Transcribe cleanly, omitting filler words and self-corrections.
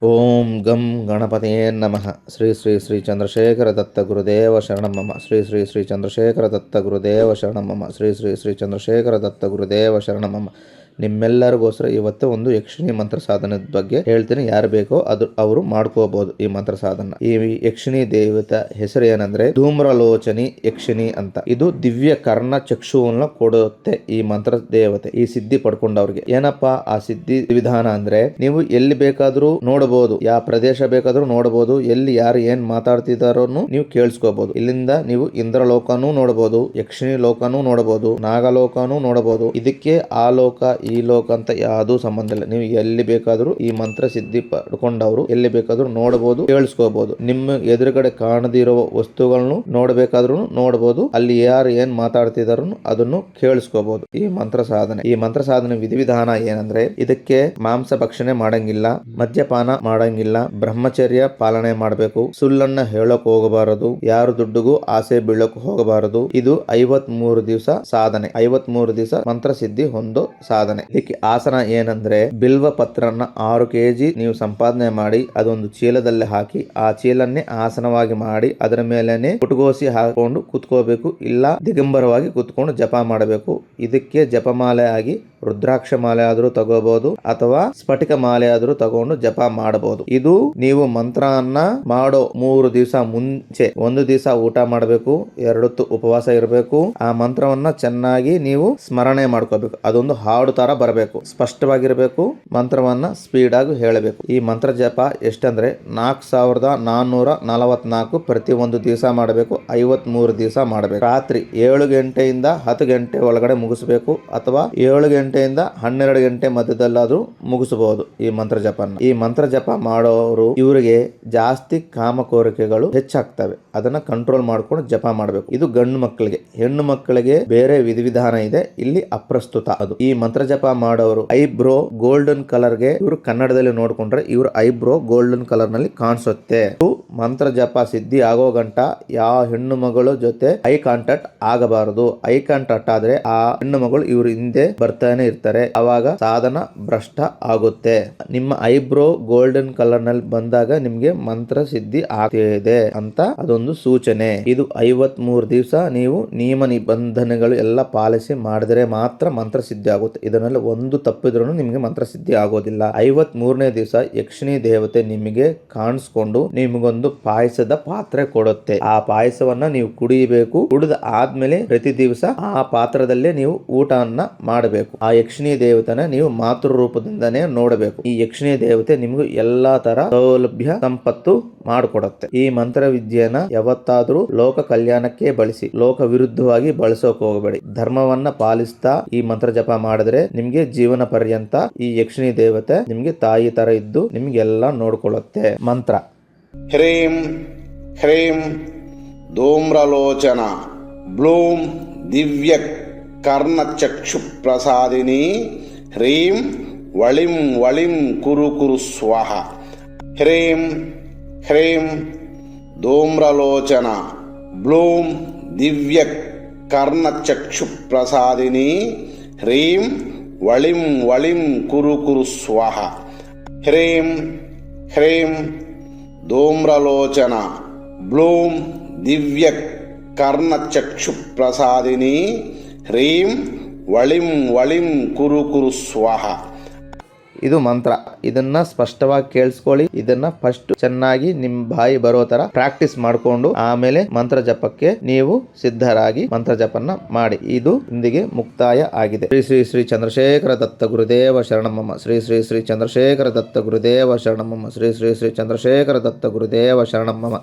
ಓಂ ಗಂ ಗಣಪತಿಯೇ ನಮಃ. ಶ್ರೀ ಶ್ರೀ ಶ್ರೀ ಚಂದ್ರಶೇಖರ ದತ್ತ ಗುರುದೇವ ಶರಣಂ ಮಮ. ಶ್ರೀ ಶ್ರೀ ಶ್ರೀ ಚಂದ್ರಶೇಖರ ದತ್ತ ಗುರುದೇವ ಶರಣಂ ಮಮ. ಶ್ರೀ ಶ್ರೀ ಶ್ರೀ ಚಂದ್ರಶೇಖರ ದತ್ತ ಗುರುದೇವ ಶರಣಂ ಮಮ. ನಿಮ್ಮೆಲ್ಲರಿಗೋಸ್ಕರ ಇವತ್ತು ಒಂದು ಯಕ್ಷಿಣಿ ಮಂತ್ರ ಸಾಧನದ ಬಗ್ಗೆ ಹೇಳ್ತೀನಿ. ಯಾರು ಬೇಕೋ ಅವರು ಮಾಡ್ಕೋಬಹುದು ಈ ಮಂತ್ರ ಸಾಧನ. ಈ ಯಕ್ಷಿಣಿ ದೇವತೆ ಹೆಸರು ಏನಂದ್ರೆ ಧೂಮ್ರಲೋಚನಿ ಯಕ್ಷಿಣಿ ಅಂತ. ಇದು ದಿವ್ಯ ಕರ್ಣ ಚಕ್ಷುವನ್ನ ಕೊಡುತ್ತೆ ಈ ಮಂತ್ರ ದೇವತೆ. ಈ ಸಿದ್ಧಿ ಪಡ್ಕೊಂಡವ್ರಿಗೆ ಏನಪ್ಪಾ ಆ ಸಿದ್ಧಿ ವಿಧಾನ ಅಂದ್ರೆ, ನೀವು ಎಲ್ಲಿ ಬೇಕಾದ್ರೂ ನೋಡಬಹುದು, ಯಾವ ಪ್ರದೇಶ ಬೇಕಾದ್ರೂ ನೋಡಬಹುದು, ಎಲ್ಲಿ ಯಾರು ಏನ್ ಮಾತಾಡ್ತಿದಾರೋನು ನೀವು ಕೇಳಿಸ್ಕೋಬಹುದು. ಇಲ್ಲಿಂದ ನೀವು ಇಂದ್ರಲೋಕನೂ ನೋಡಬಹುದು, ಯಕ್ಷಿಣಿ ಲೋಕನೂ ನೋಡಬಹುದು, ನಾಗಲೋಕನೂ ನೋಡಬಹುದು. ಇದಕ್ಕೆ ಆ ಲೋಕ ಈ ಲೋಕ ಅಂತ ಯಾವುದೂ ಸಂಬಂಧ ಇಲ್ಲ. ನೀವು ಎಲ್ಲಿ ಬೇಕಾದ್ರೂ ಈ ಮಂತ್ರ ಸಿದ್ಧಿ ಪಡ್ಕೊಂಡವರು ಎಲ್ಲಿ ಬೇಕಾದ್ರೂ ನೋಡಬಹುದು, ಕೇಳಿಸ್ಕೋಬಹುದು. ನಿಮ್ಮ ಎದುರುಗಡೆ ಕಾಣದಿರೋ ವಸ್ತುಗಳನ್ನು ನೋಡಬೇಕಾದ್ರೂ ನೋಡಬಹುದು, ಅಲ್ಲಿ ಯಾರು ಏನ್ ಮಾತಾಡ್ತಿದಾರೋ ಅದನ್ನು ಕೇಳಿಸ್ಕೋಬಹುದು. ಈ ಮಂತ್ರ ಸಾಧನೆ ವಿಧಿವಿಧಾನ ಏನಂದ್ರೆ, ಇದಕ್ಕೆ ಮಾಂಸ ಭಕ್ಷಣೆ ಮಾಡಂಗಿಲ್ಲ, ಮದ್ಯಪಾನ ಮಾಡಂಗಿಲ್ಲ, ಬ್ರಹ್ಮಚರ್ಯ ಪಾಲನೆ ಮಾಡಬೇಕು, ಸುಳ್ಳನ್ನ ಹೇಳಕ್ ಹೋಗಬಾರದು, ಯಾರು ದುಡ್ಡುಗೂ ಆಸೆ ಬೀಳಕ್ ಹೋಗಬಾರದು. ಇದು 53 ದಿವಸ ಸಾಧನೆ. 53 ದಿವಸ ಮಂತ್ರ ಸಿದ್ಧಿ ಹೊಂದೋ ಸಾಧನೆ. ಇದಕ್ಕೆ ಆಸನ ಏನಂದ್ರೆ, ಬಿಲ್ವ ಪತ್ರನ 6 kg ನೀವು ಸಂಪಾದನೆ ಮಾಡಿ ಅದೊಂದು ಚೀಲದಲ್ಲಿ ಹಾಕಿ ಆ ಚೀಲನ್ನೇ ಆಸನವಾಗಿ ಮಾಡಿ ಅದರ ಮೇಲೆನೆ ಕುಟುಗೋಸಿ ಹಾಕೊಂಡು ಕುತ್ಕೋಬೇಕು, ಇಲ್ಲ ದಿಗಂಬರವಾಗಿ ಕುತ್ಕೊಂಡು ಜಪ ಮಾಡಬೇಕು. ಇದಕ್ಕೆ ಜಪಮಾಲೆ ಆಗಿ ರುದ್ರಾಕ್ಷ ಮಾಲೆ ಆದ್ರೂ ತಗೋಬಹುದು ಅಥವಾ ಸ್ಫಟಿಕ ಮಾಲೆ ಆದ್ರೂ ತಗೊಂಡು ಜಪ ಮಾಡಬಹುದು. ಇದು ನೀವು ಮಂತ್ರವನ್ನ ಮಾಡೋ 3 ದಿವಸ ಮುಂಚೆ 1 ದಿವಸ ಊಟ ಮಾಡಬೇಕು, 2 ಹೊತ್ತು ಉಪವಾಸ ಇರಬೇಕು. ಆ ಮಂತ್ರವನ್ನ ಚೆನ್ನಾಗಿ ನೀವು ಸ್ಮರಣೆ ಮಾಡ್ಕೋಬೇಕು. ಅದೊಂದು ಹಾಡು ತರ ಬರಬೇಕು, ಸ್ಪಷ್ಟವಾಗಿರಬೇಕು. ಮಂತ್ರವನ್ನ ಸ್ಪೀಡ್ ಆಗಿ ಹೇಳಬೇಕು. ಈ ಮಂತ್ರ ಜಪ ಎಷ್ಟಂದ್ರೆ 4444 ಪ್ರತಿ 1 ದಿವಸ ಮಾಡಬೇಕು. 53 ದಿವಸ ಮಾಡಬೇಕು. ರಾತ್ರಿ 7 ಗಂಟೆಯಿಂದ 10 ಗಂಟೆ ಒಳಗಡೆ ಮುಗಿಸಬೇಕು, ಅಥವಾ 7 ಗಂಟೆಯಿಂದ 12 ಗಂಟೆ ಮಧ್ಯದಲ್ಲಾದ್ರೂ ಮುಗಿಸಬಹುದು ಈ ಮಂತ್ರ ಜಪನ. ಈ ಮಂತ್ರ ಜಪ ಮಾಡೋರು ಇವರಿಗೆ ಜಾಸ್ತಿ ಕಾಮ ಕೋರಿಕೆಗಳು ಹೆಚ್ಚಾಗ್ತವೆ, ಅದನ್ನ ಕಂಟ್ರೋಲ್ ಮಾಡ್ಕೊಂಡು ಜಪ ಮಾಡಬೇಕು. ಇದು ಗಂಡು ಮಕ್ಕಳಿಗೆ. ಹೆಣ್ಣು ಮಕ್ಕಳಿಗೆ ಬೇರೆ ವಿಧಿವಿಧಾನ ಇದೆ, ಇಲ್ಲಿ ಅಪ್ರಸ್ತುತ ಅದು. ಈ ಮಂತ್ರ ಜಪ ಮಾಡೋರು ಐಬ್ರೋ ಗೋಲ್ಡನ್ ಕಲರ್ ಗೆ, ಇವರು ಕನ್ನಡದಲ್ಲಿ ನೋಡ್ಕೊಂಡ್ರೆ ಇವ್ರ ಐಬ್ರೋ ಗೋಲ್ಡನ್ ಕಲರ್ ನಲ್ಲಿ ಕಾಣಿಸುತ್ತೆ. ಮಂತ್ರ ಜಪ ಸಿದ್ಧಿ ಆಗೋ ಗಂಟ ಯಾವ ಹೆಣ್ಣು ಮಗಳು ಜೊತೆ ಐ ಕಾಂಟ್ಯಾಕ್ಟ್ ಆಗಬಾರದು. ಐ ಕಾಂಟ್ಯಾಕ್ಟ್ ಆದ್ರೆ ಆ ಹೆಣ್ಣು ಮಗಳು ಇವ್ರ ಹಿಂದೆ ಬರ್ತಾನೆ ಇರ್ತಾರೆ, ಅವಾಗ ಸಾಧನ ಭ್ರಷ್ಟ ಆಗುತ್ತೆ. ನಿಮ್ಮ ಐಬ್ರೋ ಗೋಲ್ಡನ್ ಕಲರ್ ನಲ್ಲಿ ಬಂದಾಗ ನಿಮ್ಗೆ ಮಂತ್ರ ಸಿದ್ಧಿ ಆಗ್ತಿದೆ ಅಂತ ಅದೊಂದು ಸೂಚನೆ. ಇದು 53 ದಿವಸ ನೀವು ನಿಯಮ ನಿಬಂಧನೆಗಳು ಎಲ್ಲ ಪಾಲಿಸಿ ಮಾಡಿದ್ರೆ ಮಾತ್ರ ಮಂತ್ರ ಸಿದ್ಧಿ ಆಗುತ್ತೆ. ಇದನ್ನೆಲ್ಲ ಒಂದು ತಪ್ಪಿದ್ರೂ ನಿಮಗೆ ಮಂತ್ರ ಸಿದ್ಧಿ ಆಗೋದಿಲ್ಲ. 53ನೇ ದಿವಸ ಯಕ್ಷಿಣಿ ದೇವತೆ ನಿಮಗೆ ಕಾಣಿಸ್ಕೊಂಡು ನಿಮಗೊಂದು ಪಾಯಸದ ಪಾತ್ರೆ ಕೊಡುತ್ತೆ. ಆ ಪಾಯಸವನ್ನ ನೀವು ಕುಡಿಯಬೇಕು. ಕುಡಿದ ಆದ್ಮೇಲೆ ಪ್ರತಿ ದಿವಸ ಆ ಪಾತ್ರದಲ್ಲೇ ನೀವು ಊಟವನ್ನ ಮಾಡಬೇಕು. ಆ ಯಕ್ಷಿಣಿ ದೇವತೆನ ನೀವು ಮಾತೃ ರೂಪದಿಂದನೇ ನೋಡಬೇಕು. ಈ ಯಕ್ಷಿಣಿ ದೇವತೆ ನಿಮ್ಗೆ ಎಲ್ಲಾ ತರ ಸೌಲಭ್ಯ ಸಂಪತ್ತು ಮಾಡಿಕೊಡುತ್ತೆ. ಈ ಮಂತ್ರ ವಿದ್ಯೆನ ಯಾವತ್ತಾದ್ರೂ ಲೋಕ ಕಲ್ಯಾಣಕ್ಕೆ ಬಳಸಿ, ಲೋಕ ವಿರುದ್ಧವಾಗಿ ಬಳಸೋಕೆ ಹೋಗಬೇಡಿ. ಧರ್ಮವನ್ನ ಪಾಲಿಸ್ತಾ ಈ ಮಂತ್ರ ಜಪ ಮಾಡಿದ್ರೆ ನಿಮ್ಗೆ ಜೀವನ ಪರ್ಯಂತ ಈ ಯಕ್ಷಿಣಿ ದೇವತೆ ನಿಮ್ಗೆ ತಾಯಿ ತರ ಇದ್ದು ನಿಮ್ಗೆಲ್ಲ ನೋಡ್ಕೊಳ್ಳುತ್ತೆ. ಮಂತ್ರ: ಹ್ರೀಂ ಹ್ರೀಂ ಧೂಮ್ರಲೋಚನ ಬ್ಲೂಂ ದಿವ್ಯ ಕರ್ಣಚಕ್ಷು ಪ್ರಸಾದಿನಿ ಹ್ರೀಂ ವಳಿಂ ವಳಿಂ ಕುರು ಕುರು ಸ್ವಾಹ. ಹ್ರೀಂ ಹ್ರೀಂ ಧೂಮ್ರಲೋಚನ ಬ್ಲೂಂ ದಿವ್ಯ ಕರ್ಣಚಕ್ಷು ಪ್ರಸಾದಿನಿ ಹ್ರೀಂ ವಳಿಂ ವಳಿಂ ಕುರು ಕುರು ಸ್ವಾಹ. ಹ್ರೀಂ ಹ್ರೀಂ ಧೂಮ್ರಲೋಚನ ಬ್ಲೂಂ ದಿವ್ಯ ಕರ್ಣಚಕ್ಷು ಪ್ರಸಾದಿನಿ ಹ್ರೀಂ ವಳಿಂ ವಳಿಂ ಕುರು ಕುರು ಸ್ವಾಹ. ಇದು ಮಂತ್ರ. ಇದನ್ನ ಸ್ಪಷ್ಟವಾಗಿ ಕೇಳಿಸ್ಕೊಳ್ಳಿ. ಇದನ್ನ ಫಸ್ಟ್ ಚೆನ್ನಾಗಿ ನಿಮ್ ಬಾಯಿ ಬರೋ ತರ ಪ್ರಾಕ್ಟೀಸ್ ಮಾಡ್ಕೊಂಡು ಆಮೇಲೆ ಮಂತ್ರ ಜಪಕ್ಕೆ ನೀವು ಸಿದ್ಧರಾಗಿ ಮಂತ್ರ ಜಪನ್ನ ಮಾಡಿ. ಇದು ಇಂದಿಗೆ ಮುಕ್ತಾಯ ಆಗಿದೆ. ಶ್ರೀ ಶ್ರೀ ಶ್ರೀ ಚಂದ್ರಶೇಖರ ದತ್ತ ಗುರುದೇವ ಶರಣಮಮ್ಮ. ಶ್ರೀ ಶ್ರೀ ಶ್ರೀ ಚಂದ್ರಶೇಖರ ದತ್ತ ಗುರುದೇವ ಶರಣಮಮ್ಮ. ಶ್ರೀ ಶ್ರೀ ಶ್ರೀ ಚಂದ್ರಶೇಖರ ದತ್ತ ಗುರುದೇವ ಶರಣಮಮ್ಮ.